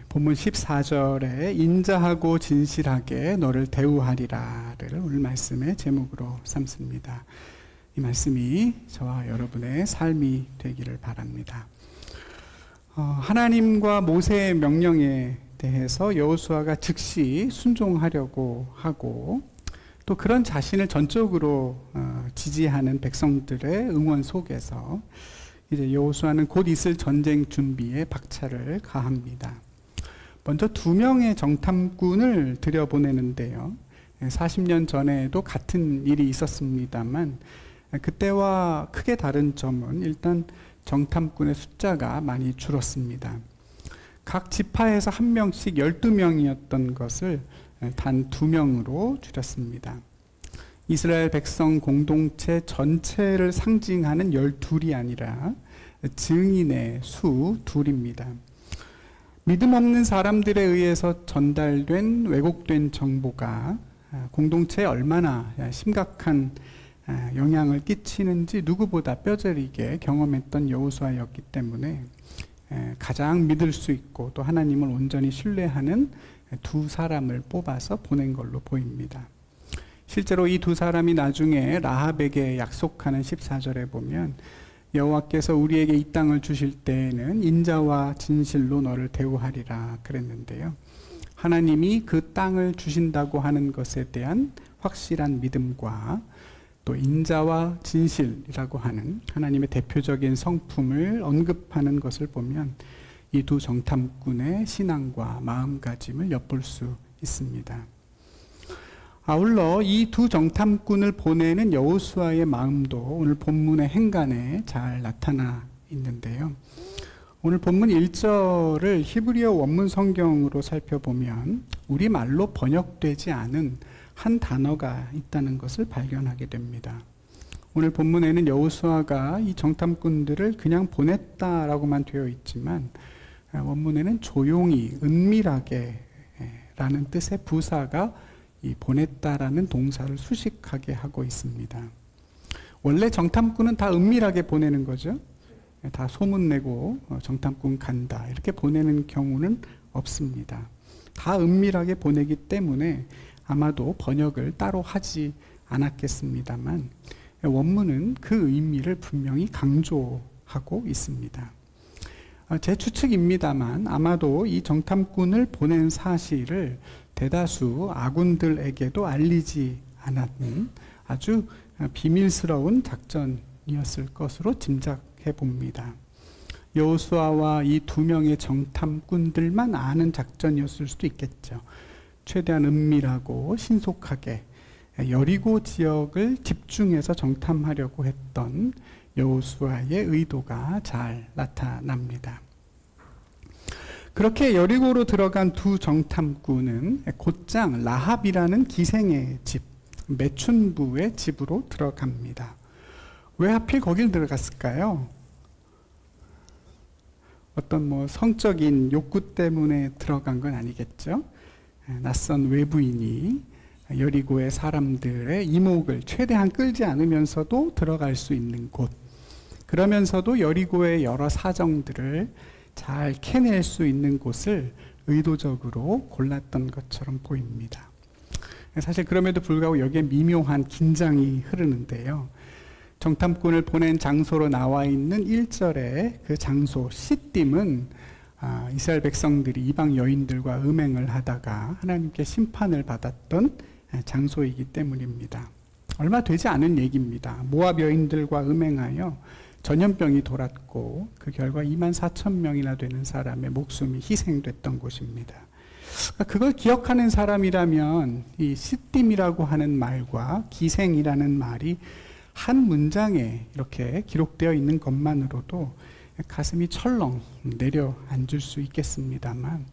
본문 14절에 인자하고 진실하게 너를 대우하리라를 오늘 말씀의 제목으로 삼습니다. 이 말씀이 저와 여러분의 삶이 되기를 바랍니다. 하나님과 모세의 명령에 대해서 여호수아가 즉시 순종하려고 하고 또 그런 자신을 전적으로 지지하는 백성들의 응원 속에서 이제 여호수아는 곧 있을 전쟁 준비에 박차를 가합니다. 먼저 2명의 정탐꾼을 들여보내는데요. 40년 전에도 같은 일이 있었습니다만 그때와 크게 다른 점은 일단 정탐꾼의 숫자가 많이 줄었습니다. 각 지파에서 1명씩 12명이었던 것을 단 2명으로 줄였습니다. 이스라엘 백성 공동체 전체를 상징하는 12이 아니라 증인의 수 2입니다. 믿음 없는 사람들에 의해서 전달된 왜곡된 정보가 공동체에 얼마나 심각한 영향을 끼치는지 누구보다 뼈저리게 경험했던 여호수아였기 때문에 가장 믿을 수 있고 또 하나님을 온전히 신뢰하는 2 사람을 뽑아서 보낸 걸로 보입니다. 실제로 이 2 사람이 나중에 라합에게 약속하는 14절에 보면 여호와께서 우리에게 이 땅을 주실 때에는 인자와 진실로 너를 대우하리라 그랬는데요. 하나님이 그 땅을 주신다고 하는 것에 대한 확실한 믿음과 또 인자와 진실이라고 하는 하나님의 대표적인 성품을 언급하는 것을 보면 이 2 정탐꾼의 신앙과 마음가짐을 엿볼 수 있습니다. 아울러 이 2 정탐꾼을 보내는 여호수아의 마음도 오늘 본문의 행간에 잘 나타나 있는데요. 오늘 본문 1절을 히브리어 원문 성경으로 살펴보면 우리말로 번역되지 않은 한 단어가 있다는 것을 발견하게 됩니다. 오늘 본문에는 여호수아가 이 정탐꾼들을 그냥 보냈다라고만 되어 있지만 원문에는 조용히 은밀하게 라는 뜻의 부사가 이 보냈다라는 동사를 수식하게 하고 있습니다. 원래 정탐꾼은 다 은밀하게 보내는 거죠. 다 소문내고 정탐꾼 간다 이렇게 보내는 경우는 없습니다. 다 은밀하게 보내기 때문에 아마도 번역을 따로 하지 않았겠습니다만 원문은 그 의미를 분명히 강조하고 있습니다. 제 추측입니다만 아마도 이 정탐꾼을 보낸 사실을 대다수 아군들에게도 알리지 않았는 아주 비밀스러운 작전이었을 것으로 짐작해 봅니다. 여호수아와 이 2명의 정탐꾼들만 아는 작전이었을 수도 있겠죠. 최대한 은밀하고 신속하게 여리고 지역을 집중해서 정탐하려고 했던 여호수아의 의도가 잘 나타납니다. 그렇게 여리고로 들어간 2 정탐꾼은 곧장 라합이라는 기생의 집, 매춘부의 집으로 들어갑니다. 왜 하필 거길 들어갔을까요? 어떤 성적인 욕구 때문에 들어간 건 아니겠죠? 낯선 외부인이 여리고의 사람들의 이목을 최대한 끌지 않으면서도 들어갈 수 있는 곳, 그러면서도 여리고의 여러 사정들을 잘 캐낼 수 있는 곳을 의도적으로 골랐던 것처럼 보입니다. 사실 그럼에도 불구하고 여기에 미묘한 긴장이 흐르는데요. 정탐꾼을 보낸 장소로 나와 있는 1절의 그 장소 시딤은 이스라엘 백성들이 이방 여인들과 음행을 하다가 하나님께 심판을 받았던 장소이기 때문입니다. 얼마 되지 않은 얘기입니다. 모압 여인들과 음행하여 전염병이 돌았고 그 결과 24,000명이나 되는 사람의 목숨이 희생됐던 곳입니다. 그걸 기억하는 사람이라면 이 시딤이라고 하는 말과 기생이라는 말이 한 문장에 이렇게 기록되어 있는 것만으로도 가슴이 철렁 내려앉을 수 있겠습니다만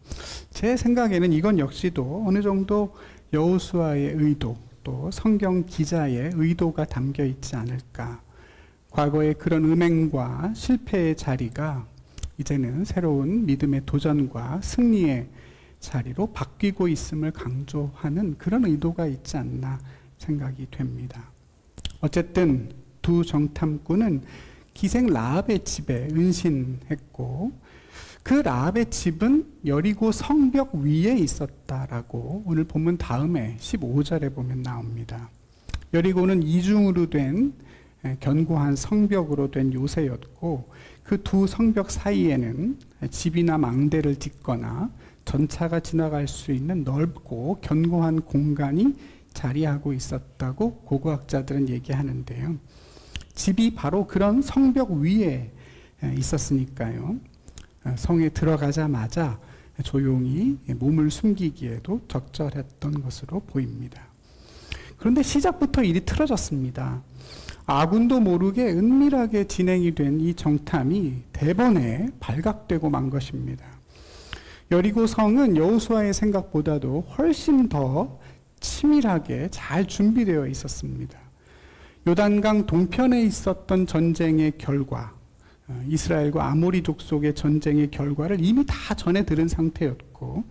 제 생각에는 이건 역시도 어느 정도 여호수아의 의도 또 성경 기자의 의도가 담겨 있지 않을까. 과거의 그런 음행과 실패의 자리가 이제는 새로운 믿음의 도전과 승리의 자리로 바뀌고 있음을 강조하는 그런 의도가 있지 않나 생각이 됩니다. 어쨌든 2 정탐꾼은 기생 라합의 집에 은신했고 그 라합의 집은 여리고 성벽 위에 있었다라고 오늘 본문 다음에 15절에 보면 나옵니다. 여리고는 이중으로 된 견고한 성벽으로 된 요새였고 그 두 성벽 사이에는 집이나 망대를 짓거나 전차가 지나갈 수 있는 넓고 견고한 공간이 자리하고 있었다고 고고학자들은 얘기하는데요. 집이 바로 그런 성벽 위에 있었으니까요. 성에 들어가자마자 조용히 몸을 숨기기에도 적절했던 것으로 보입니다. 그런데 시작부터 일이 틀어졌습니다. 아군도 모르게 은밀하게 진행이 된 이 정탐이 대번에 발각되고 만 것입니다. 여리고 성은 여호수아의 생각보다도 훨씬 더 치밀하게 잘 준비되어 있었습니다. 요단강 동편에 있었던 전쟁의 결과, 이스라엘과 아모리 족속의 전쟁의 결과를 이미 다 전해 들은 상태였고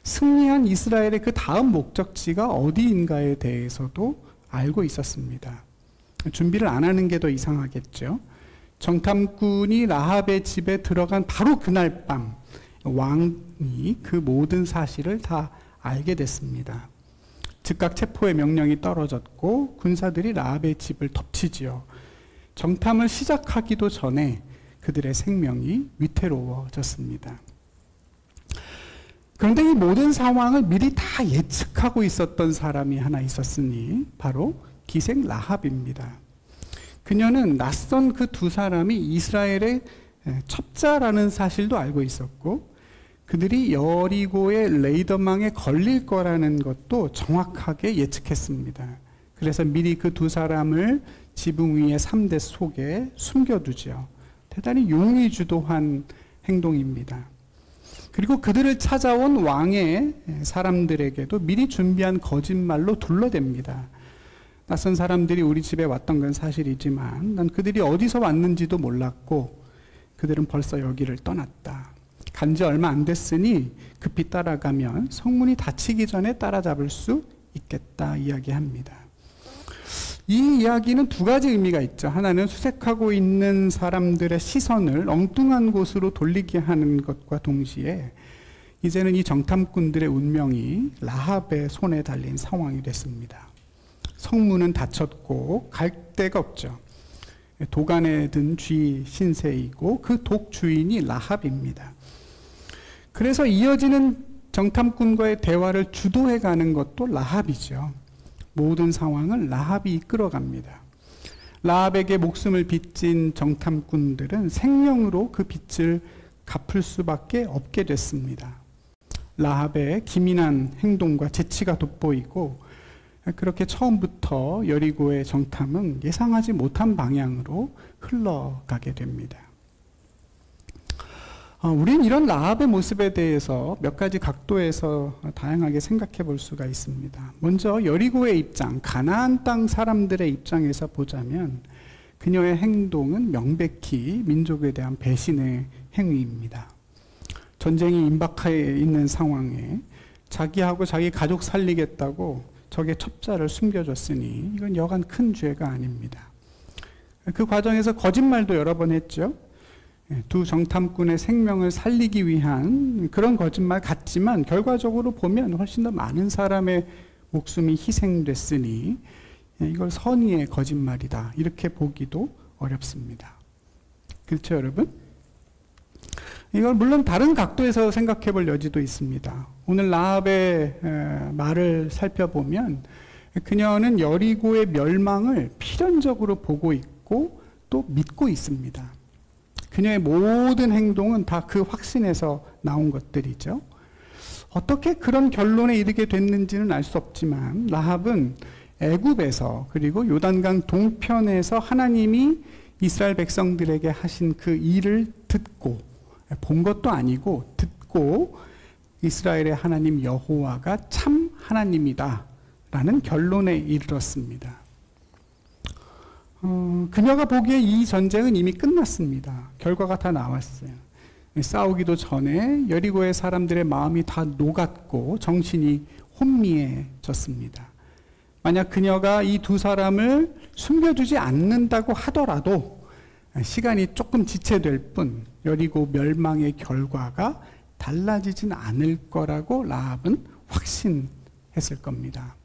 승리한 이스라엘의 그 다음 목적지가 어디인가에 대해서도 알고 있었습니다. 준비를 안 하는 게 더 이상하겠죠. 정탐꾼이 라합의 집에 들어간 바로 그날 밤 왕이 그 모든 사실을 다 알게 됐습니다. 즉각 체포의 명령이 떨어졌고 군사들이 라합의 집을 덮치지요. 정탐을 시작하기도 전에 그들의 생명이 위태로워졌습니다. 그런데 이 모든 상황을 미리 다 예측하고 있었던 사람이 하나 있었으니 바로 기생 라합입니다. 그녀는 낯선 그 두 사람이 이스라엘의 첩자라는 사실도 알고 있었고 그들이 여리고의 레이더망에 걸릴 거라는 것도 정확하게 예측했습니다. 그래서 미리 그 두 사람을 지붕 위의 3대 속에 숨겨두죠. 대단히 용의 주도한 행동입니다. 그리고 그들을 찾아온 왕의 사람들에게도 미리 준비한 거짓말로 둘러댑니다. 낯선 사람들이 우리 집에 왔던 건 사실이지만 난 그들이 어디서 왔는지도 몰랐고 그들은 벌써 여기를 떠났다. 간지 얼마 안 됐으니 급히 따라가면 성문이 닫히기 전에 따라잡을 수 있겠다 이야기합니다. 이 이야기는 두 가지 의미가 있죠. 하나는 수색하고 있는 사람들의 시선을 엉뚱한 곳으로 돌리게 하는 것과 동시에 이제는 이 정탐꾼들의 운명이 라합의 손에 달린 상황이 됐습니다. 성문은 닫혔고 갈 데가 없죠. 도간에 든 쥐 신세이고 그 독 주인이 라합입니다. 그래서 이어지는 정탐꾼과의 대화를 주도해가는 것도 라합이죠. 모든 상황을 라합이 이끌어갑니다. 라합에게 목숨을 빚진 정탐꾼들은 생명으로 그 빚을 갚을 수밖에 없게 됐습니다. 라합의 기민한 행동과 재치가 돋보이고 그렇게 처음부터 여리고의 정탐은 예상하지 못한 방향으로 흘러가게 됩니다. 우린 이런 라합의 모습에 대해서 몇 가지 각도에서 다양하게 생각해 볼 수가 있습니다. 먼저 여리고의 입장, 가나안 땅 사람들의 입장에서 보자면 그녀의 행동은 명백히 민족에 대한 배신의 행위입니다. 전쟁이 임박해 있는 상황에 자기하고 자기 가족 살리겠다고 적의 첩자를 숨겨줬으니 이건 여간 큰 죄가 아닙니다. 그 과정에서 거짓말도 여러 번 했죠. 두 정탐꾼의 생명을 살리기 위한 그런 거짓말 같지만 결과적으로 보면 훨씬 더 많은 사람의 목숨이 희생됐으니 이걸 선의의 거짓말이다 이렇게 보기도 어렵습니다. 그렇죠 여러분? 이걸 물론 다른 각도에서 생각해 볼 여지도 있습니다. 오늘 라합의 말을 살펴보면 그녀는 여리고의 멸망을 필연적으로 보고 있고 또 믿고 있습니다. 그녀의 모든 행동은 다 그 확신에서 나온 것들이죠. 어떻게 그런 결론에 이르게 됐는지는 알 수 없지만 라합은 애굽에서 그리고 요단강 동편에서 하나님이 이스라엘 백성들에게 하신 그 일을 듣고 본 것도 아니고 듣고 이스라엘의 하나님 여호와가 참 하나님이다 라는 결론에 이르렀습니다. 그녀가 보기에 이 전쟁은 이미 끝났습니다. 결과가 다 나왔어요. 싸우기도 전에 여리고의 사람들의 마음이 다 녹았고 정신이 혼미해졌습니다. 만약 그녀가 이 두 사람을 숨겨두지 않는다고 하더라도 시간이 조금 지체될 뿐 여리고 멸망의 결과가 달라지진 않을 거라고 라합은 확신했을 겁니다.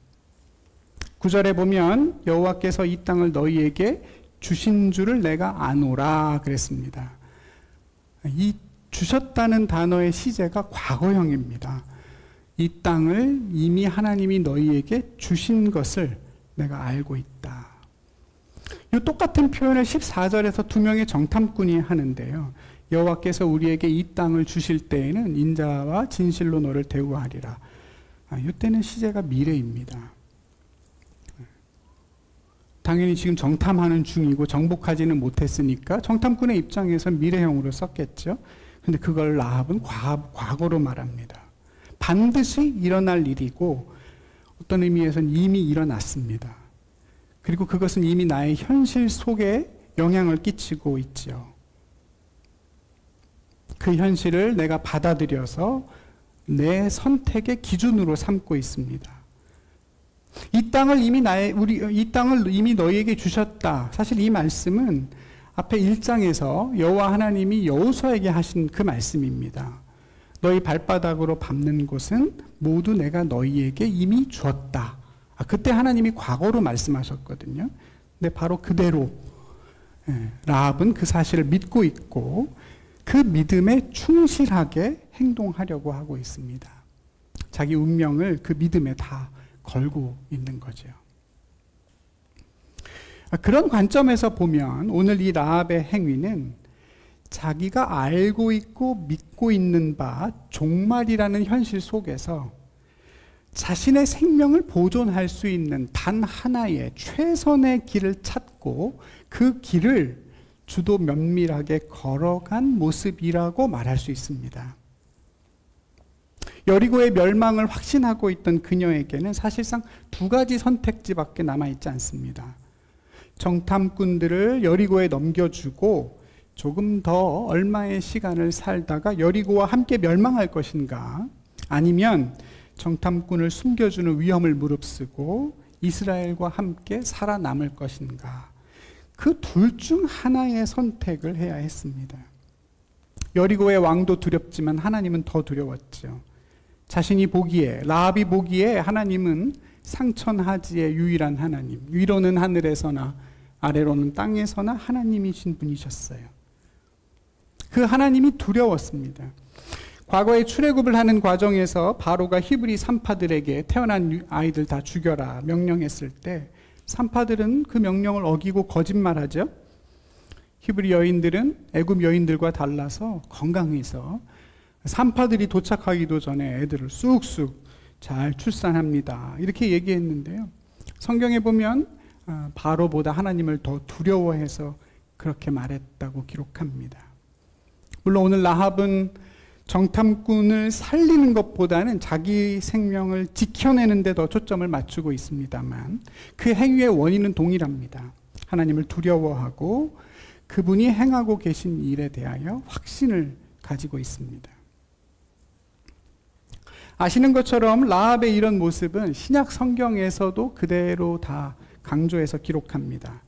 9절에 보면 여호와께서 이 땅을 너희에게 주신 줄을 내가 아노라 그랬습니다. 이 주셨다는 단어의 시제가 과거형입니다. 이 땅을 이미 하나님이 너희에게 주신 것을 내가 알고 있다. 이 똑같은 표현을 14절에서 두 명의 정탐꾼이 하는데요. 여호와께서 우리에게 이 땅을 주실 때에는 인자와 진실로 너를 대우하리라. 이때는 시제가 미래입니다. 당연히 지금 정탐하는 중이고 정복하지는 못했으니까 정탐꾼의 입장에서 미래형으로 썼겠죠. 근데 그걸 라합은 과거로 말합니다. 반드시 일어날 일이고 어떤 의미에서는 이미 일어났습니다. 그리고 그것은 이미 나의 현실 속에 영향을 끼치고 있죠. 그 현실을 내가 받아들여서 내 선택의 기준으로 삼고 있습니다. 이 땅을 이미 너희에게 주셨다. 사실 이 말씀은 앞에 1장에서 여호와 하나님이 여호수아에게 하신 그 말씀입니다. 너희 발바닥으로 밟는 곳은 모두 내가 너희에게 이미 주었다. 그때 하나님이 과거로 말씀하셨거든요. 근데 바로 그대로 라합은 그 사실을 믿고 있고 그 믿음에 충실하게 행동하려고 하고 있습니다. 자기 운명을 그 믿음에 다 걸고 있는 거죠. 그런 관점에서 보면 오늘 이 라합의 행위는 자기가 알고 있고 믿고 있는 바 종말이라는 현실 속에서 자신의 생명을 보존할 수 있는 단 하나의 최선의 길을 찾고 그 길을 주도 면밀하게 걸어간 모습이라고 말할 수 있습니다. 여리고의 멸망을 확신하고 있던 그녀에게는 사실상 두 가지 선택지밖에 남아있지 않습니다. 정탐꾼들을 여리고에 넘겨주고 조금 더 얼마의 시간을 살다가 여리고와 함께 멸망할 것인가, 아니면 정탐꾼을 숨겨주는 위험을 무릅쓰고 이스라엘과 함께 살아남을 것인가, 그 둘 중 하나의 선택을 해야 했습니다. 여리고의 왕도 두렵지만 하나님은 더 두려웠죠. 자신이 보기에, 라합이 보기에 하나님은 상천하지의 유일한 하나님, 위로는 하늘에서나 아래로는 땅에서나 하나님이신 분이셨어요. 그 하나님이 두려웠습니다. 과거에 출애굽을 하는 과정에서 바로가 히브리 산파들에게 태어난 아이들 다 죽여라 명령했을 때 산파들은 그 명령을 어기고 거짓말하죠. 히브리 여인들은 애굽 여인들과 달라서 건강해서 산파들이 도착하기도 전에 애들을 쑥쑥 잘 출산합니다. 이렇게 얘기했는데요. 성경에 보면 바로보다 하나님을 더 두려워해서 그렇게 말했다고 기록합니다. 물론 오늘 라합은 정탐꾼을 살리는 것보다는 자기 생명을 지켜내는 데 더 초점을 맞추고 있습니다만 그 행위의 원인은 동일합니다. 하나님을 두려워하고 그분이 행하고 계신 일에 대하여 확신을 가지고 있습니다. 아시는 것처럼 라합의 이런 모습은 신약 성경에서도 그대로 다 강조해서 기록합니다.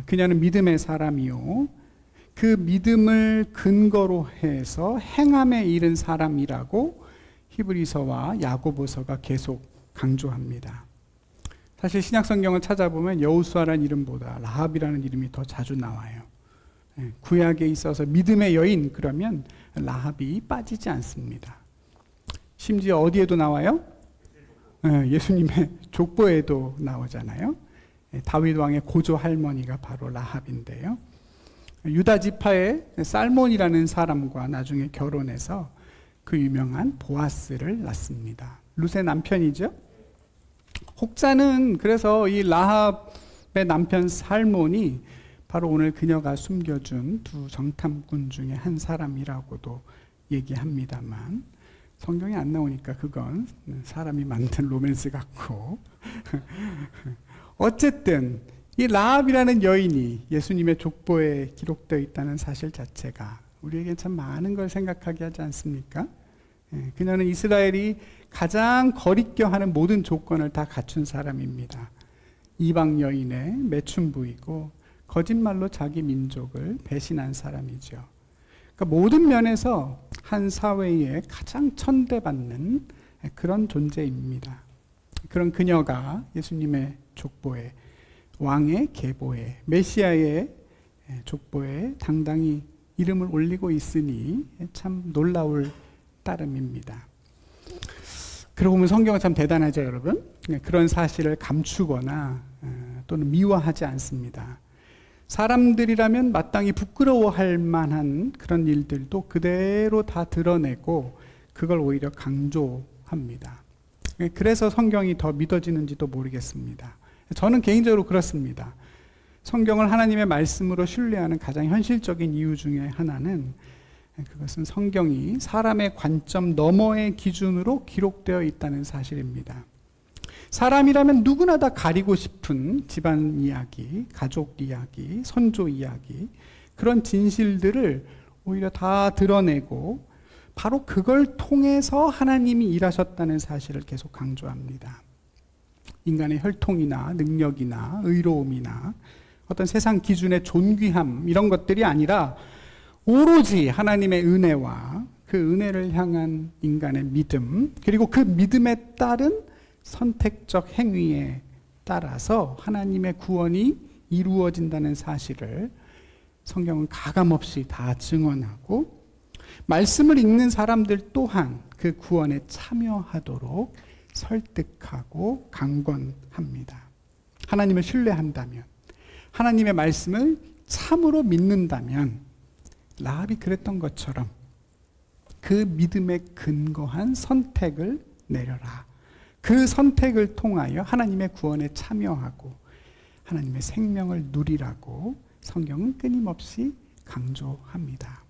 그녀는 믿음의 사람이요, 그 믿음을 근거로 해서 행함에 이른 사람이라고 히브리서와 야고보서가 계속 강조합니다. 사실 신약 성경을 찾아보면 여호수아라는 이름보다 라합이라는 이름이 더 자주 나와요. 구약에 있어서 믿음의 여인 그러면 라합이 빠지지 않습니다. 심지어 어디에도 나와요? 예수님의 족보에도 나오잖아요. 다윗 왕의 고조 할머니가 바로 라합인데요. 유다 지파의 살몬이라는 사람과 나중에 결혼해서 그 유명한 보아스를 낳습니다. 룻의 남편이죠. 혹자는 그래서 이 라합의 남편 살몬이 바로 오늘 그녀가 숨겨준 두 정탐꾼 중에 한 사람이라고도 얘기합니다만 성경에 안 나오니까 그건 사람이 만든 로맨스 같고 어쨌든 이 라합이라는 여인이 예수님의 족보에 기록되어 있다는 사실 자체가 우리에게 참 많은 걸 생각하게 하지 않습니까? 그녀는 이스라엘이 가장 거리껴 하는 모든 조건을 다 갖춘 사람입니다. 이방 여인의 매춘부이고 거짓말로 자기 민족을 배신한 사람이죠. 그러니까 모든 면에서 한 사회에 가장 천대받는 그런 존재입니다. 그런 그녀가 예수님의 족보에, 왕의 계보에, 메시아의 족보에 당당히 이름을 올리고 있으니 참 놀라울 따름입니다. 그러고 보면 성경은 참 대단하죠, 여러분. 그런 사실을 감추거나 또는 미화하지 않습니다. 사람들이라면 마땅히 부끄러워할 만한 그런 일들도 그대로 다 드러내고 그걸 오히려 강조합니다. 그래서 성경이 더 믿어지는지도 모르겠습니다. 저는 개인적으로 그렇습니다. 성경을 하나님의 말씀으로 신뢰하는 가장 현실적인 이유 중에 하나는 그것은 성경이 사람의 관점 너머의 기준으로 기록되어 있다는 사실입니다. 사람이라면 누구나 다 가리고 싶은 집안 이야기, 가족 이야기, 선조 이야기, 그런 진실들을 오히려 다 드러내고 바로 그걸 통해서 하나님이 일하셨다는 사실을 계속 강조합니다. 인간의 혈통이나 능력이나 의로움이나 어떤 세상 기준의 존귀함 이런 것들이 아니라 오로지 하나님의 은혜와 그 은혜를 향한 인간의 믿음, 그리고 그 믿음에 따른 선택적 행위에 따라서 하나님의 구원이 이루어진다는 사실을 성경은 가감없이 다 증언하고, 말씀을 읽는 사람들 또한 그 구원에 참여하도록 설득하고 강권합니다. 하나님을 신뢰한다면, 하나님의 말씀을 참으로 믿는다면 라합이 그랬던 것처럼 그 믿음에 근거한 선택을 내려라. 그 선택을 통하여 하나님의 구원에 참여하고 하나님의 생명을 누리라고 성경은 끊임없이 강조합니다.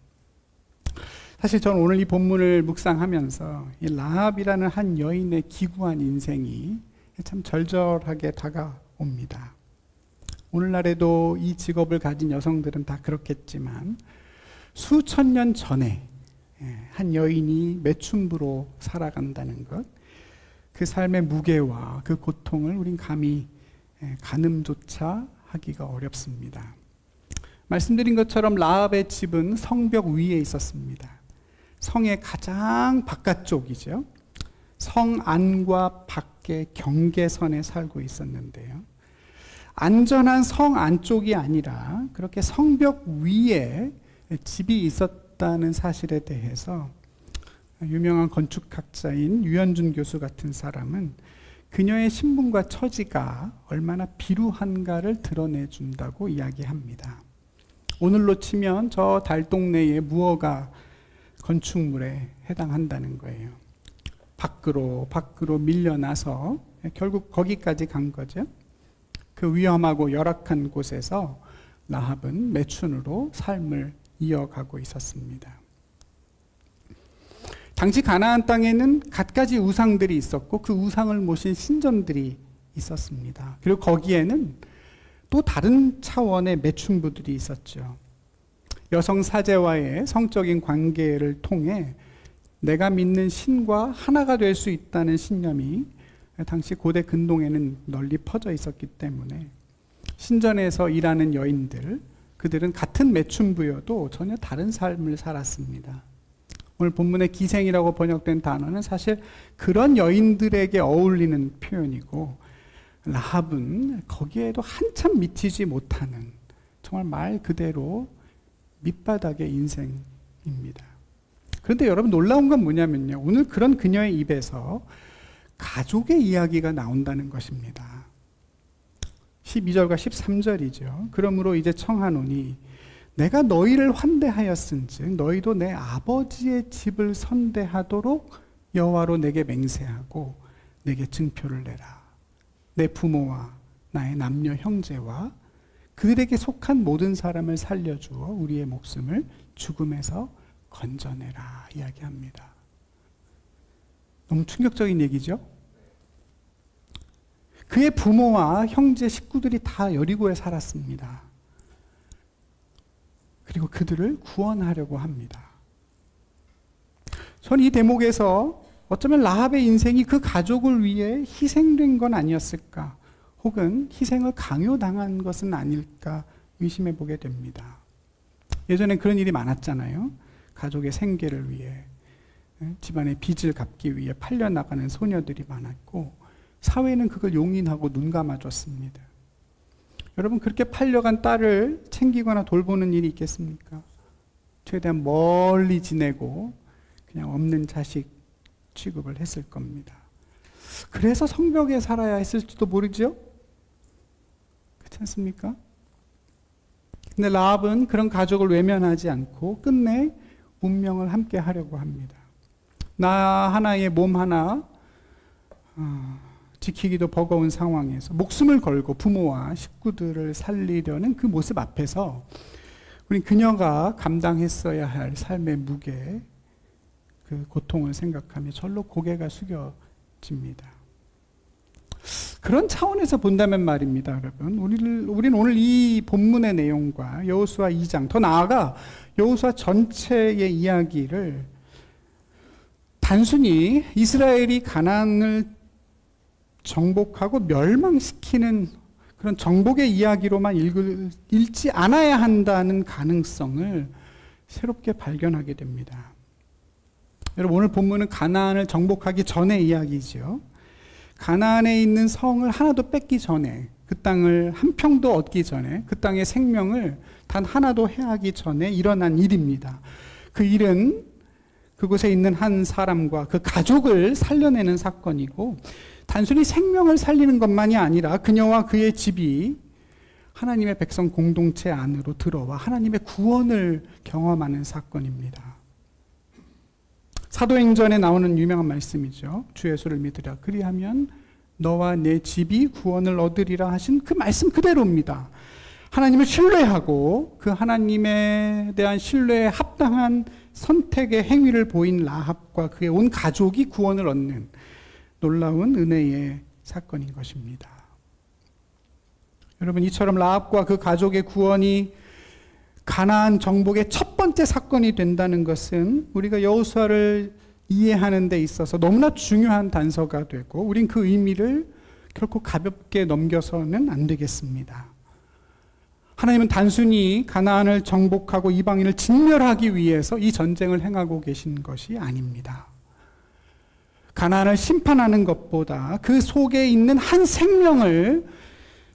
사실 저는 오늘 이 본문을 묵상하면서 이 라합이라는 한 여인의 기구한 인생이 참 절절하게 다가옵니다. 오늘날에도 이 직업을 가진 여성들은 다 그렇겠지만 수천 년 전에 한 여인이 매춘부로 살아간다는 것, 그 삶의 무게와 그 고통을 우린 감히 가늠조차 하기가 어렵습니다. 말씀드린 것처럼 라합의 집은 성벽 위에 있었습니다. 성의 가장 바깥쪽이죠. 성 안과 밖의 경계선에 살고 있었는데요. 안전한 성 안쪽이 아니라 그렇게 성벽 위에 집이 있었다는 사실에 대해서 유명한 건축학자인 유현준 교수 같은 사람은 그녀의 신분과 처지가 얼마나 비루한가를 드러내준다고 이야기합니다. 오늘로 치면 저 달동네의 무허가 건축물에 해당한다는 거예요. 밖으로 밀려나서 결국 거기까지 간 거죠. 그 위험하고 열악한 곳에서 라합은 매춘으로 삶을 이어가고 있었습니다. 당시 가나안 땅에는 갖가지 우상들이 있었고 그 우상을 모신 신전들이 있었습니다. 그리고 거기에는 또 다른 차원의 매춘부들이 있었죠. 여성 사제와의 성적인 관계를 통해 내가 믿는 신과 하나가 될 수 있다는 신념이 당시 고대 근동에는 널리 퍼져 있었기 때문에 신전에서 일하는 여인들, 그들은 같은 매춘부여도 전혀 다른 삶을 살았습니다. 오늘 본문의 기생이라고 번역된 단어는 사실 그런 여인들에게 어울리는 표현이고, 라합은 거기에도 한참 미치지 못하는 정말 말 그대로 밑바닥의 인생입니다. 그런데 여러분 놀라운 건 뭐냐면요, 오늘 그런 그녀의 입에서 가족의 이야기가 나온다는 것입니다. 12절과 13절이죠. 그러므로 이제 청하노니 내가 너희를 환대하였은즉 너희도 내 아버지의 집을 선대하도록 여호와로 내게 맹세하고 내게 증표를 내라. 내 부모와 나의 남녀 형제와 그들에게 속한 모든 사람을 살려주어 우리의 목숨을 죽음에서 건져내라 이야기합니다. 너무 충격적인 얘기죠? 그의 부모와 형제 식구들이 다 여리고에 살았습니다. 그리고 그들을 구원하려고 합니다. 저는 이 대목에서 어쩌면 라합의 인생이 그 가족을 위해 희생된 건 아니었을까, 혹은 희생을 강요당한 것은 아닐까 의심해 보게 됩니다. 예전에 그런 일이 많았잖아요. 가족의 생계를 위해, 집안의 빚을 갚기 위해 팔려나가는 소녀들이 많았고, 사회는 그걸 용인하고 눈 감아줬습니다. 여러분, 그렇게 팔려간 딸을 챙기거나 돌보는 일이 있겠습니까? 최대한 멀리 지내고 그냥 없는 자식 취급을 했을 겁니다. 그래서 성벽에 살아야 했을지도 모르죠? 그렇지 않습니까? 근데 라합은 그런 가족을 외면하지 않고 끝내 운명을 함께 하려고 합니다. 나 하나의 몸 하나 지키기도 버거운 상황에서 목숨을 걸고 부모와 식구들을 살리려는 그 모습 앞에서 우린 그녀가 감당했어야 할 삶의 무게, 그 고통을 생각하며 절로 고개가 숙여집니다. 그런 차원에서 본다면 말입니다, 여러분. 우리는 오늘 이 본문의 내용과 여호수아 2장, 더 나아가 여호수아 전체의 이야기를 단순히 이스라엘이 가나안을 정복하고 멸망시키는 그런 정복의 이야기로만 읽지 않아야 한다는 가능성을 새롭게 발견하게 됩니다. 여러분, 오늘 본문은 가나안을 정복하기 전의 이야기죠. 가나안에 있는 성을 하나도 뺏기 전에, 그 땅을 한 평도 얻기 전에, 그 땅의 생명을 단 하나도 해하기 전에 일어난 일입니다. 그 일은 그곳에 있는 한 사람과 그 가족을 살려내는 사건이고, 단순히 생명을 살리는 것만이 아니라 그녀와 그의 집이 하나님의 백성 공동체 안으로 들어와 하나님의 구원을 경험하는 사건입니다. 사도행전에 나오는 유명한 말씀이죠. 주 예수를 믿으라. 그리하면 너와 내 집이 구원을 얻으리라 하신 그 말씀 그대로입니다. 하나님을 신뢰하고 그 하나님에 대한 신뢰에 합당한 선택의 행위를 보인 라합과 그의 온 가족이 구원을 얻는 놀라운 은혜의 사건인 것입니다. 여러분, 이처럼 라합과 그 가족의 구원이 가나안 정복의 첫 번째 사건이 된다는 것은 우리가 여호수아를 이해하는 데 있어서 너무나 중요한 단서가 되고, 우린 그 의미를 결코 가볍게 넘겨서는 안 되겠습니다. 하나님은 단순히 가나안을 정복하고 이방인을 진멸하기 위해서 이 전쟁을 행하고 계신 것이 아닙니다. 가나안을 심판하는 것보다 그 속에 있는 한 생명을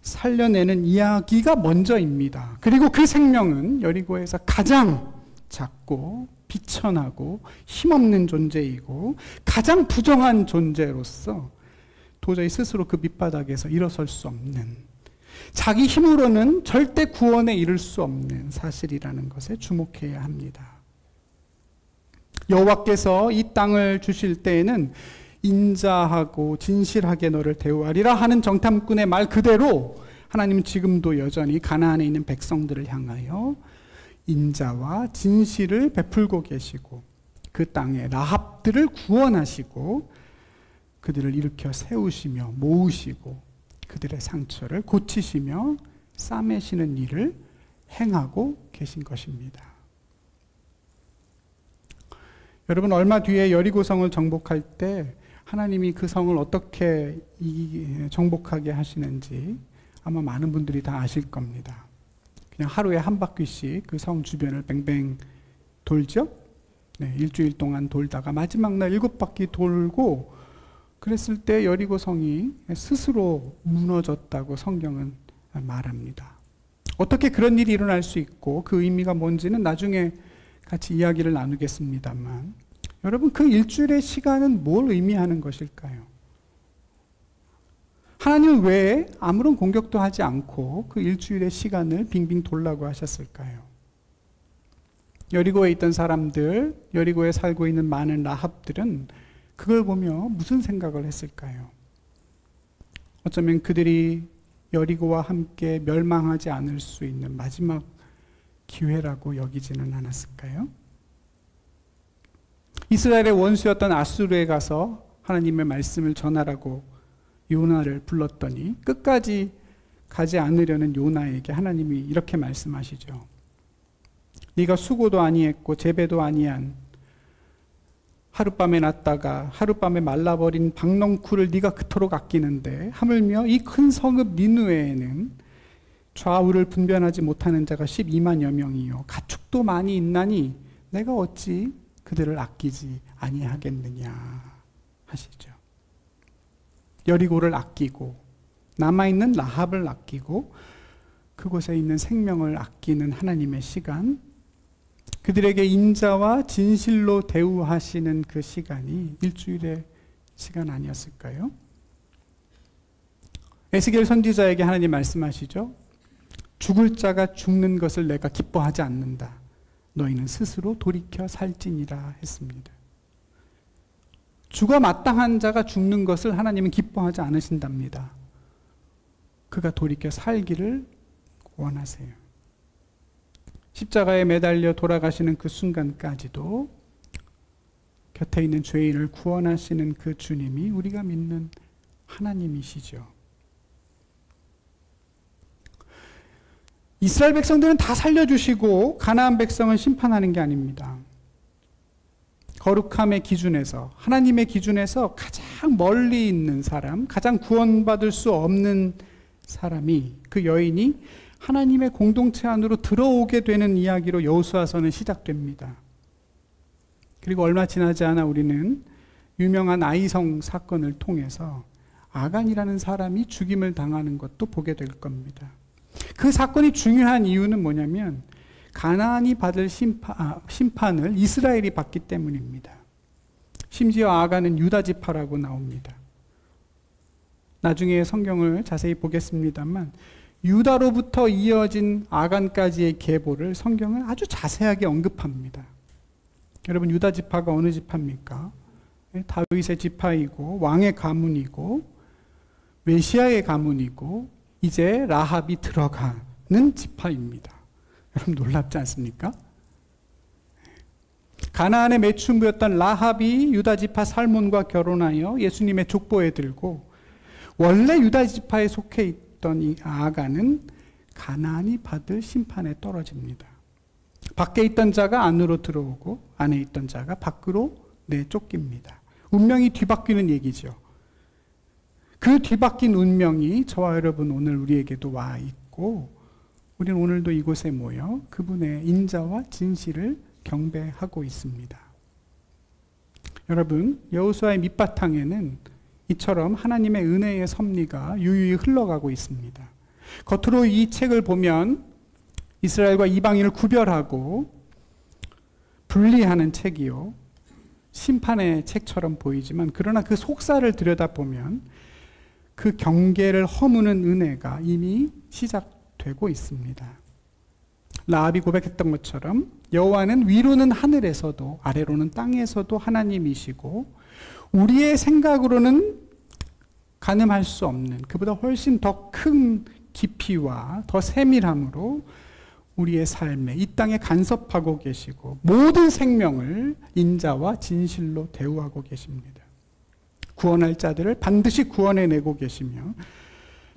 살려내는 이야기가 먼저입니다. 그리고 그 생명은 여리고에서 가장 작고 비천하고 힘없는 존재이고 가장 부정한 존재로서 도저히 스스로 그 밑바닥에서 일어설 수 없는, 자기 힘으로는 절대 구원에 이를 수 없는 사실이라는 것에 주목해야 합니다. 여호와께서 이 땅을 주실 때에는 인자하고 진실하게 너를 대우하리라 하는 정탐꾼의 말 그대로 하나님은 지금도 여전히 가나안에 있는 백성들을 향하여 인자와 진실을 베풀고 계시고 그 땅의 라합들을 구원하시고 그들을 일으켜 세우시며 모으시고 그들의 상처를 고치시며 싸매시는 일을 행하고 계신 것입니다. 여러분, 얼마 뒤에 여리고성을 정복할 때 하나님이 그 성을 어떻게 정복하게 하시는지 아마 많은 분들이 다 아실 겁니다. 그냥 하루에 한 바퀴씩 그 성 주변을 뱅뱅 돌죠. 네, 일주일 동안 돌다가 마지막 날 7바퀴 돌고 그랬을 때 여리고성이 스스로 무너졌다고 성경은 말합니다. 어떻게 그런 일이 일어날 수 있고 그 의미가 뭔지는 나중에 같이 이야기를 나누겠습니다만, 여러분, 그 일주일의 시간은 뭘 의미하는 것일까요? 하나님은 왜 아무런 공격도 하지 않고 그 일주일의 시간을 빙빙 돌라고 하셨을까요? 여리고에 있던 사람들, 여리고에 살고 있는 많은 라합들은 그걸 보며 무슨 생각을 했을까요? 어쩌면 그들이 여리고와 함께 멸망하지 않을 수 있는 마지막 기회라고 여기지는 않았을까요? 이스라엘의 원수였던 아수르에 가서 하나님의 말씀을 전하라고 요나를 불렀더니 끝까지 가지 않으려는 요나에게 하나님이 이렇게 말씀하시죠. 네가 수고도 아니했고 재배도 아니한 하룻밤에 났다가 하룻밤에 말라버린 박넝쿨을 네가 그토록 아끼는데 하물며 이 큰 성읍 니느웨에는 좌우를 분별하지 못하는 자가 12만여 명이요 가축도 많이 있나니 내가 어찌 그들을 아끼지 아니하겠느냐 하시죠. 여리고를 아끼고 남아있는 라합을 아끼고 그곳에 있는 생명을 아끼는 하나님의 시간, 그들에게 인자와 진실로 대우하시는 그 시간이 일주일의 시간 아니었을까요? 에스겔 선지자에게 하나님 말씀하시죠. 죽을 자가 죽는 것을 내가 기뻐하지 않는다. 너희는 스스로 돌이켜 살지니라 했습니다. 죽어 마땅한 자가 죽는 것을 하나님은 기뻐하지 않으신답니다. 그가 돌이켜 살기를 원하세요. 십자가에 매달려 돌아가시는 그 순간까지도 곁에 있는 죄인을 구원하시는 그 주님이 우리가 믿는 하나님이시죠. 이스라엘 백성들은 다 살려주시고 가나안 백성은 심판하는 게 아닙니다. 거룩함의 기준에서, 하나님의 기준에서 가장 멀리 있는 사람, 가장 구원받을 수 없는 사람이, 그 여인이 하나님의 공동체 안으로 들어오게 되는 이야기로 여호수아서는 시작됩니다. 그리고 얼마 지나지 않아 우리는 유명한 아이성 사건을 통해서 아간이라는 사람이 죽임을 당하는 것도 보게 될 겁니다. 그 사건이 중요한 이유는 뭐냐면 가나안이 받을 심판을 이스라엘이 받기 때문입니다. 심지어 아간은 유다 지파라고 나옵니다. 나중에 성경을 자세히 보겠습니다만 유다로부터 이어진 아간까지의 계보를 성경은 아주 자세하게 언급합니다. 여러분, 유다 지파가 어느 지파입니까? 다윗의 지파이고 왕의 가문이고 메시아의 가문이고 이제 라합이 들어가는 지파입니다. 여러분, 놀랍지 않습니까? 가나안의 매춘부였던 라합이 유다 지파 살몬과 결혼하여 예수님의 족보에 들고, 원래 유다 지파에 속해 있던 이 아간은 가나안이 받을 심판에 떨어집니다. 밖에 있던 자가 안으로 들어오고 안에 있던 자가 밖으로 내쫓깁니다. 운명이 뒤바뀌는 얘기죠. 그 뒤바뀐 운명이 저와 여러분 오늘 우리에게도 와 있고, 우리는 오늘도 이곳에 모여 그분의 인자와 진실을 경배하고 있습니다. 여러분, 여호수아의 밑바탕에는 이처럼 하나님의 은혜의 섭리가 유유히 흘러가고 있습니다. 겉으로 이 책을 보면 이스라엘과 이방인을 구별하고 분리하는 책이요, 심판의 책처럼 보이지만, 그러나 그 속사를 들여다보면 그 경계를 허무는 은혜가 이미 시작되고 있습니다. 라합이 고백했던 것처럼 여호와는 위로는 하늘에서도 아래로는 땅에서도 하나님이시고, 우리의 생각으로는 가늠할 수 없는, 그보다 훨씬 더 큰 깊이와 더 세밀함으로 우리의 삶에 이 땅에 간섭하고 계시고 모든 생명을 인자와 진실로 대우하고 계십니다. 구원할 자들을 반드시 구원해내고 계시며,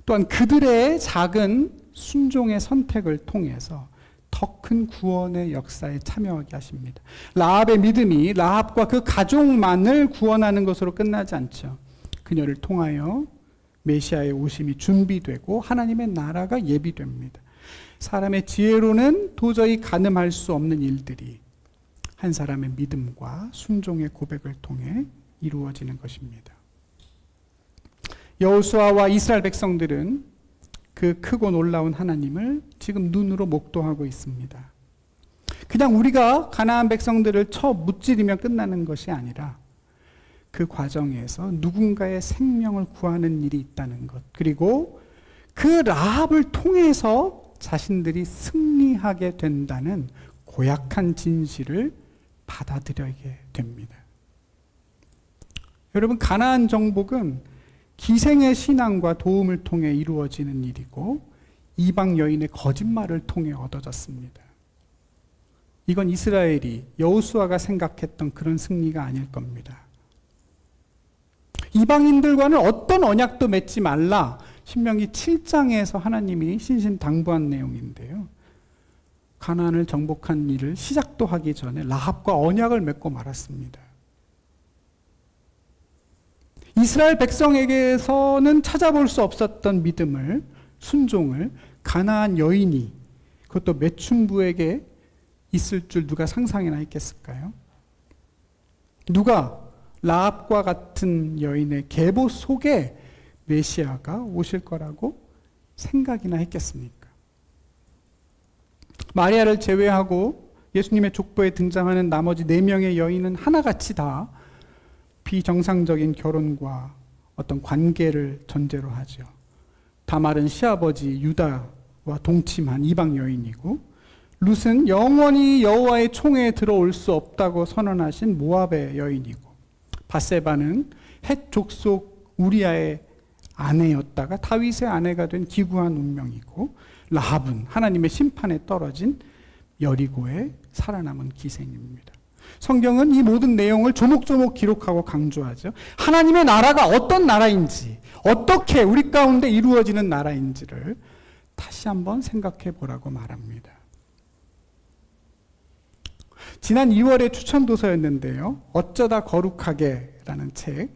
또한 그들의 작은 순종의 선택을 통해서 더 큰 구원의 역사에 참여하게 하십니다. 라합의 믿음이 라합과 그 가족만을 구원하는 것으로 끝나지 않죠. 그녀를 통하여 메시아의 오심이 준비되고 하나님의 나라가 예비됩니다. 사람의 지혜로는 도저히 가늠할 수 없는 일들이 한 사람의 믿음과 순종의 고백을 통해 이루어지는 것입니다. 여호수아와 이스라엘 백성들은 그 크고 놀라운 하나님을 지금 눈으로 목도하고 있습니다. 그냥 우리가 가나안 백성들을 쳐 무찌르며 끝나는 것이 아니라 그 과정에서 누군가의 생명을 구하는 일이 있다는 것, 그리고 그 라합을 통해서 자신들이 승리하게 된다는 고약한 진실을 받아들이게 됩니다. 여러분, 가나안 정복은 기생의 신앙과 도움을 통해 이루어지는 일이고 이방 여인의 거짓말을 통해 얻어졌습니다. 이건 이스라엘이, 여호수아가 생각했던 그런 승리가 아닐 겁니다. 이방인들과는 어떤 언약도 맺지 말라, 신명기 7장에서 하나님이 신신당부한 내용인데요. 가나안을 정복한 일을 시작도 하기 전에 라합과 언약을 맺고 말았습니다. 이스라엘 백성에게서는 찾아볼 수 없었던 믿음을, 순종을 가나안 여인이 그것도 매춘부에게 있을 줄 누가 상상이나 했겠을까요? 누가 라합과 같은 여인의 계보 속에 메시아가 오실 거라고 생각이나 했겠습니까? 마리아를 제외하고 예수님의 족보에 등장하는 나머지 4명의 여인은 하나같이 다 비정상적인 결혼과 어떤 관계를 전제로 하죠. 다말은 시아버지 유다와 동침한 이방 여인이고, 룻은 영원히 여호와의 총회에 들어올 수 없다고 선언하신 모압의 여인이고, 바세바는 헷 족속 우리아의 아내였다가 다윗의 아내가 된 기구한 운명이고, 라합은 하나님의 심판에 떨어진 여리고의 살아남은 기생입니다. 성경은 이 모든 내용을 조목조목 기록하고 강조하죠. 하나님의 나라가 어떤 나라인지, 어떻게 우리 가운데 이루어지는 나라인지를 다시 한번 생각해 보라고 말합니다. 지난 2월에 추천도서였는데요. 어쩌다 거룩하게 라는 책,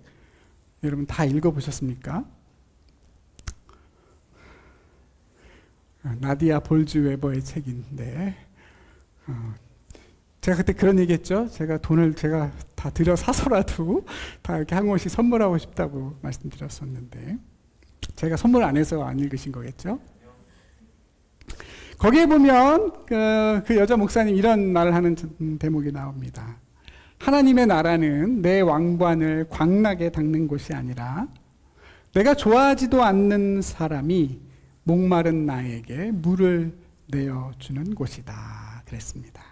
여러분 다 읽어보셨습니까? 나디아 볼즈 웨버의 책인데, 제가 그때 그런 얘기 했죠. 돈을 다 들여 사서라도 다 이렇게 한 권씩 선물하고 싶다고 말씀드렸었는데, 제가 선물 안 해서 안 읽으신 거겠죠? 거기에 보면 그 여자 목사님 이런 말을 하는 대목이 나옵니다. 하나님의 나라는 내 왕관을 광나게 닦는 곳이 아니라 내가 좋아하지도 않는 사람이 목마른 나에게 물을 내어주는 곳이다 그랬습니다.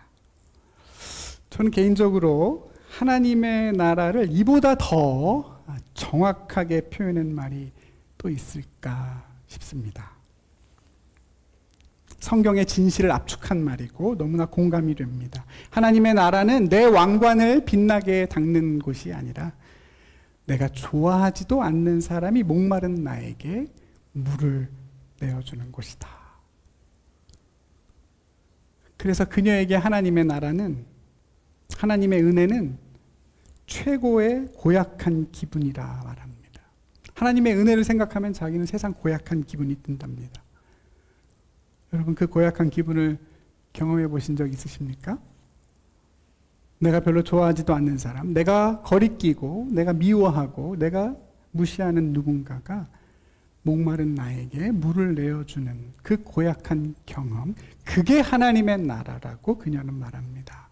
저는 개인적으로 하나님의 나라를 이보다 더 정확하게 표현한 말이 또 있을까 싶습니다. 성경의 진실을 압축한 말이고 너무나 공감이 됩니다. 하나님의 나라는 내 왕관을 빛나게 닦는 곳이 아니라 내가 좋아하지도 않는 사람이 목마른 나에게 물을 내어주는 곳이다. 그래서 그녀에게 하나님의 나라는, 하나님의 은혜는 최고의 고약한 기분이라 말합니다. 하나님의 은혜를 생각하면 자기는 세상 고약한 기분이 든답니다. 여러분, 그 고약한 기분을 경험해 보신 적 있으십니까? 내가 별로 좋아하지도 않는 사람, 내가 거리끼고 내가 미워하고 내가 무시하는 누군가가 목마른 나에게 물을 내어주는 그 고약한 경험, 그게 하나님의 나라라고 그녀는 말합니다.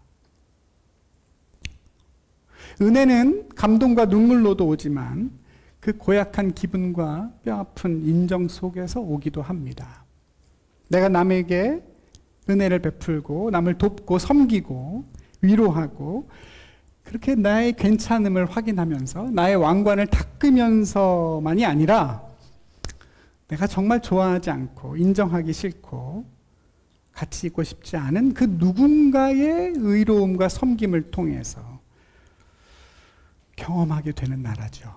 은혜는 감동과 눈물로도 오지만 그 고약한 기분과 뼈아픈 인정 속에서 오기도 합니다. 내가 남에게 은혜를 베풀고 남을 돕고 섬기고 위로하고 그렇게 나의 괜찮음을 확인하면서 나의 왕관을 닦으면서만이 아니라 내가 정말 좋아하지 않고 인정하기 싫고 같이 있고 싶지 않은 그 누군가의 의로움과 섬김을 통해서 경험하게 되는 나라죠.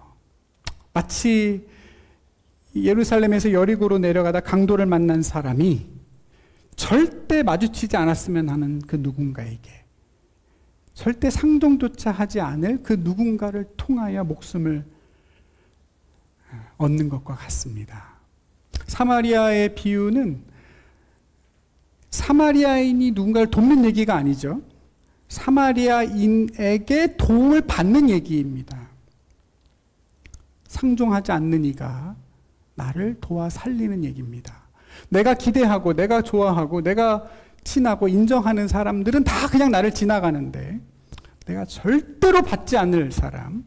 마치 예루살렘에서 여리고로 내려가다 강도를 만난 사람이 절대 마주치지 않았으면 하는 그 누군가에게, 절대 상종조차 하지 않을 그 누군가를 통하여 목숨을 얻는 것과 같습니다. 사마리아의 비유는 사마리아인이 누군가를 돕는 얘기가 아니죠. 사마리아인에게 도움을 받는 얘기입니다. 상종하지 않는 이가 나를 도와 살리는 얘기입니다. 내가 기대하고 내가 좋아하고 내가 친하고 인정하는 사람들은 다 그냥 나를 지나가는데, 내가 절대로 받지 않을 사람,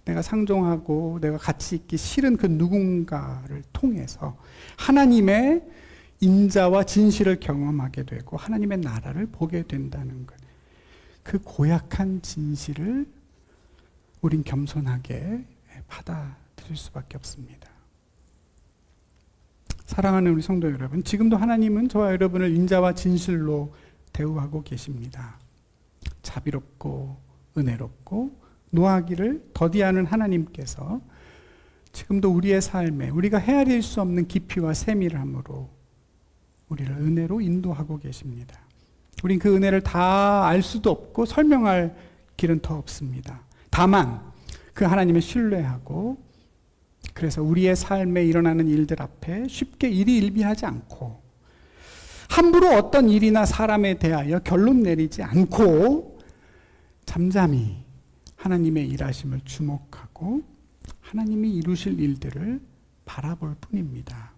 내가 상종하고 내가 같이 있기 싫은 그 누군가를 통해서 하나님의 인자와 진실을 경험하게 되고 하나님의 나라를 보게 된다는 것. 그 고약한 진실을 우린 겸손하게 받아들일 수밖에 없습니다. 사랑하는 우리 성도 여러분, 지금도 하나님은 저와 여러분을 인자와 진실로 대우하고 계십니다. 자비롭고 은혜롭고 노하기를 더디하는 하나님께서 지금도 우리의 삶에 우리가 헤아릴 수 없는 깊이와 세밀함으로 우리를 은혜로 인도하고 계십니다. 우린 그 은혜를 다 알 수도 없고 설명할 길은 더 없습니다. 다만 그 하나님을 신뢰하고 그래서 우리의 삶에 일어나는 일들 앞에 쉽게 일희일비하지 않고 함부로 어떤 일이나 사람에 대하여 결론 내리지 않고 잠잠히 하나님의 일하심을 주목하고 하나님이 이루실 일들을 바라볼 뿐입니다.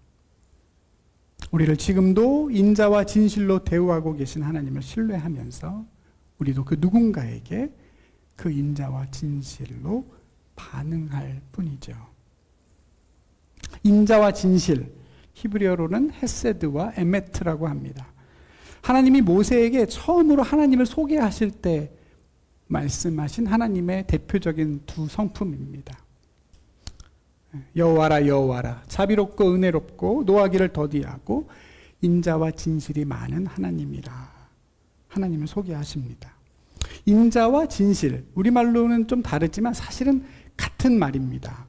우리를 지금도 인자와 진실로 대우하고 계신 하나님을 신뢰하면서 우리도 그 누군가에게 그 인자와 진실로 반응할 뿐이죠. 인자와 진실, 히브리어로는 헤세드와 에메트라고 합니다. 하나님이 모세에게 처음으로 하나님을 소개하실 때 말씀하신 하나님의 대표적인 두 성품입니다. 여호와라 여호와라, 자비롭고 은혜롭고 노하기를 더디하고 인자와 진실이 많은 하나님이라. 하나님을 소개하십니다. 인자와 진실, 우리말로는 좀 다르지만 사실은 같은 말입니다.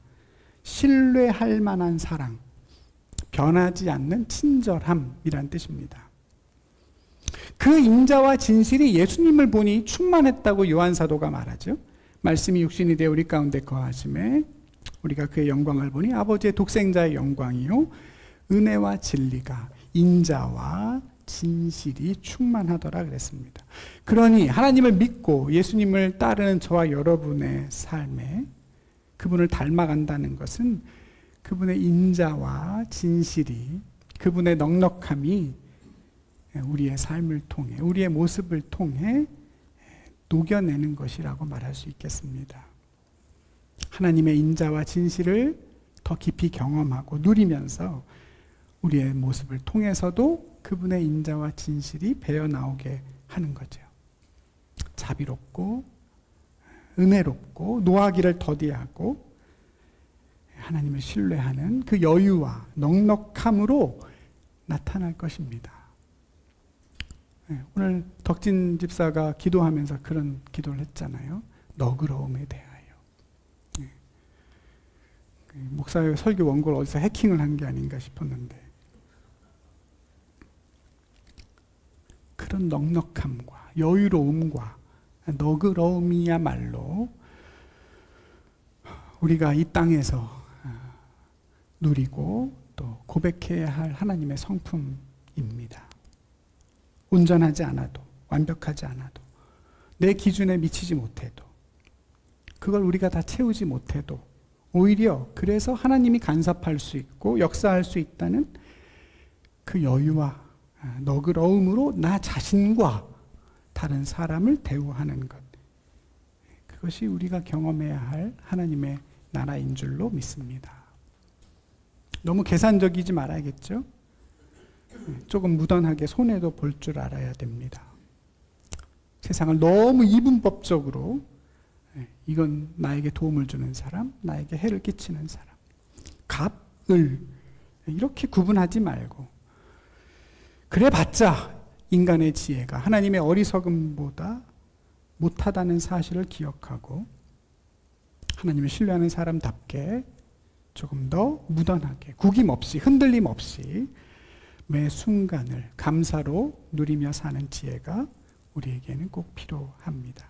신뢰할 만한 사랑, 변하지 않는 친절함이란 뜻입니다. 그 인자와 진실이 예수님을 보니 충만했다고 요한사도가 말하죠. 말씀이 육신이 되어 우리 가운데 거하심에 우리가 그의 영광을 보니 아버지의 독생자의 영광이요 은혜와 진리가 인자와 진실이 충만하더라 그랬습니다. 그러니 하나님을 믿고 예수님을 따르는 저와 여러분의 삶에 그분을 닮아간다는 것은 그분의 인자와 진실이, 그분의 넉넉함이 우리의 삶을 통해, 우리의 모습을 통해 녹여내는 것이라고 말할 수 있겠습니다. 하나님의 인자와 진실을 더 깊이 경험하고 누리면서 우리의 모습을 통해서도 그분의 인자와 진실이 배어나오게 하는 거죠. 자비롭고 은혜롭고 노하기를 더디하고 하나님을 신뢰하는 그 여유와 넉넉함으로 나타날 것입니다. 오늘 덕진 집사가 기도하면서 그런 기도를 했잖아요. 너그러움에 대하여. 목사의 설교 원고를 어디서 해킹을 한 게 아닌가 싶었는데 그런 넉넉함과 여유로움과 너그러움이야말로 우리가 이 땅에서 누리고 또 고백해야 할 하나님의 성품입니다. 온전하지 않아도, 완벽하지 않아도, 내 기준에 미치지 못해도, 그걸 우리가 다 채우지 못해도 오히려 그래서 하나님이 간섭할 수 있고 역사할 수 있다는 그 여유와 너그러움으로 나 자신과 다른 사람을 대우하는 것, 그것이 우리가 경험해야 할 하나님의 나라인 줄로 믿습니다. 너무 계산적이지 말아야겠죠? 조금 무던하게 손해도 볼 줄 알아야 됩니다. 세상을 너무 이분법적으로 이건 나에게 도움을 주는 사람, 나에게 해를 끼치는 사람, 갑, 을 이렇게 구분하지 말고 그래봤자 인간의 지혜가 하나님의 어리석음보다 못하다는 사실을 기억하고 하나님을 신뢰하는 사람답게 조금 더 무던하게 구김없이 흔들림 없이 매 순간을 감사로 누리며 사는 지혜가 우리에게는 꼭 필요합니다.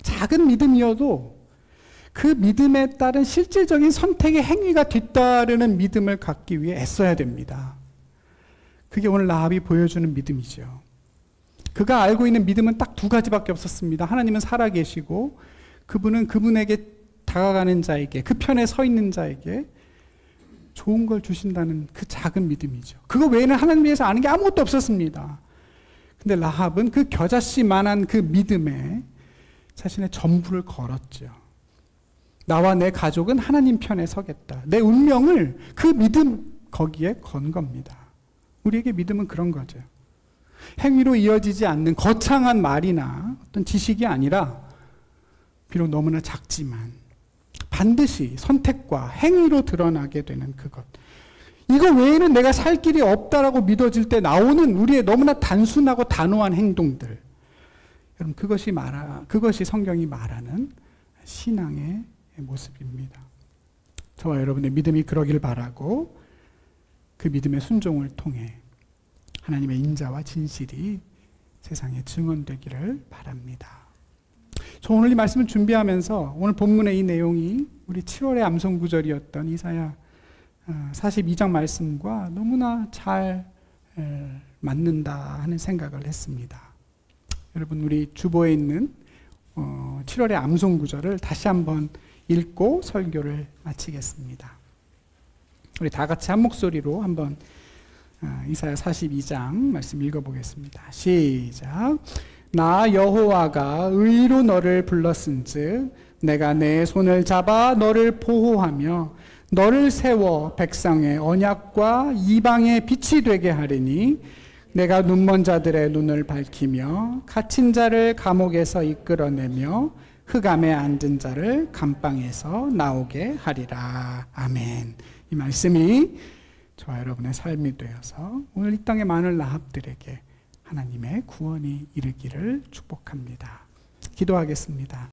작은 믿음이어도 그 믿음에 따른 실질적인 선택의 행위가 뒤따르는 믿음을 갖기 위해 애써야 됩니다. 그게 오늘 라합이 보여주는 믿음이죠. 그가 알고 있는 믿음은 딱 두 가지밖에 없었습니다. 하나님은 살아계시고 그분은 그분에게 다가가는 자에게, 그 편에 서 있는 자에게 좋은 걸 주신다는 그 작은 믿음이죠. 그거 외에는 하나님 위해서 아는 게 아무것도 없었습니다. 근데 라합은 그 겨자씨만한 그 믿음에 자신의 전부를 걸었죠. 나와 내 가족은 하나님 편에 서겠다. 내 운명을 그 믿음 거기에 건 겁니다. 우리에게 믿음은 그런 거죠. 행위로 이어지지 않는 거창한 말이나 어떤 지식이 아니라 비록 너무나 작지만 반드시 선택과 행위로 드러나게 되는 그것. 이거 외에는 내가 살 길이 없다라고 믿어질 때 나오는 우리의 너무나 단순하고 단호한 행동들. 여러분 그것이 성경이 말하는 신앙의 모습입니다. 저와 여러분의 믿음이 그러길 바라고 그 믿음의 순종을 통해 하나님의 인자와 진실이 세상에 증언되기를 바랍니다. 저 오늘 이 말씀을 준비하면서 오늘 본문의 이 내용이 우리 7월의 암송 구절이었던 이사야 42장 말씀과 너무나 잘 맞는다 하는 생각을 했습니다. 여러분, 우리 주보에 있는 7월의 암송 구절을 다시 한번 읽고 설교를 마치겠습니다. 우리 다 같이 한 목소리로 한번 이사야 42장 말씀 읽어보겠습니다. 시작. 나 여호와가 의로 너를 불렀은즉 내가 내 손을 잡아 너를 보호하며 너를 세워 백성의 언약과 이방의 빛이 되게 하리니 내가 눈먼 자들의 눈을 밝히며 갇힌 자를 감옥에서 이끌어내며 흑암에 앉은 자를 감방에서 나오게 하리라. 아멘. 이 말씀이 저와 여러분의 삶이 되어서 오늘 이 땅의 많은 라합들에게 하나님의 구원이 이르기를 축복합니다. 기도하겠습니다.